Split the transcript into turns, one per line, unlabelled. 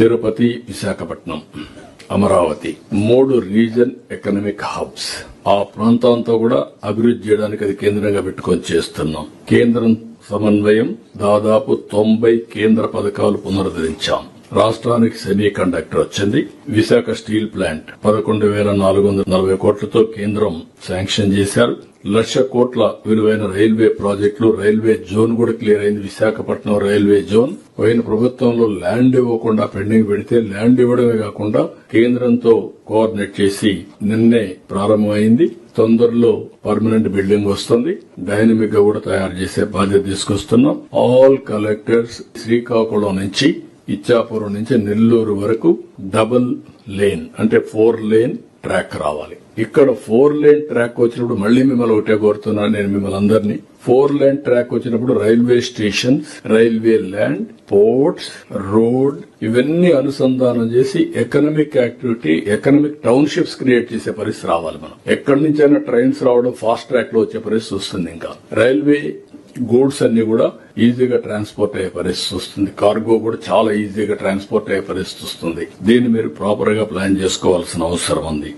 Tirupati, Visakhapatnam, Amaravati 3 region economic hubs. ఆ ప్రాంతాంతా కూడా అభివృద్ధి చేయడానికి అది కేంద్రంగా పెట్టుకొని చేస్తున్నాం. కేంద్రం సమన్వయం దాదాపు 90 కేంద్ర పథకాలు పునరుద్ధరించాం. రాష్ట్రానికి సెమీ కండక్టర్ వచ్చింది. విశాఖ స్టీల్ ప్లాంట్ 11,440 కోట్లతో కేంద్రం శాంక్షన్ చేశారు. 1,00,000 కోట్ల విలువైన రైల్వే ప్రాజెక్టులు, రైల్వే జోన్ కూడా క్లియర్ అయింది. విశాఖపట్నం రైల్వే జోన్ పోయిన ప్రభుత్వంలో ల్యాండ్ ఇవ్వకుండా పెండింగ్ పెడితే ల్యాండ్ ఇవ్వడమే కాకుండా కేంద్రంతో కోఆర్డినేట్ చేసి నిన్నే ప్రారంభమైంది. తొందరలో పర్మనెంట్ బిల్డింగ్ వస్తుంది. డైనమిక్ గా కూడా తయారు చేసే బాధ్యత తీసుకొస్తున్నాం. ఆల్ కలెక్టర్స్ శ్రీకాకుళం నుంచి ఇచ్చాపురం నుంచి నెల్లూరు వరకు డబుల్ లేన్ అంటే 4 లేన్ ట్రాక్ రావాలి. ఇక్కడ 4 లేన్ ట్రాక్ వచ్చినప్పుడు మళ్లీ మిమ్మల్ని ఒకటే కోరుతున్నాను నేను మిమ్మల్ని అందరినీ. 4 లేన్ ట్రాక్ వచ్చినప్పుడు railway stations, railway land, ports, road ఇవన్నీ అనుసంధానం చేసి economic activity, economic townships create చేసే పరిస్థితి రావాలి. మనం ఎక్కడి నుంచైనా ట్రైన్స్ రావడం ఫాస్ట్ ట్రాక్ లో వచ్చే పరిస్థితి వస్తుంది. ఇంకా రైల్వే గూడ్స్ అన్ని కూడా ఈజీగా ట్రాన్స్పోర్ట్ అయ్యే పరిస్థితి వస్తుంది. కార్గో కూడా చాలా ఈజీగా ట్రాన్స్పోర్ట్ అయ్యే పరిస్థితి వస్తుంది. దీన్ని మీరు ప్రాపర్ గా ప్లాన్ చేసుకోవాల్సిన అవసరం ఉంది.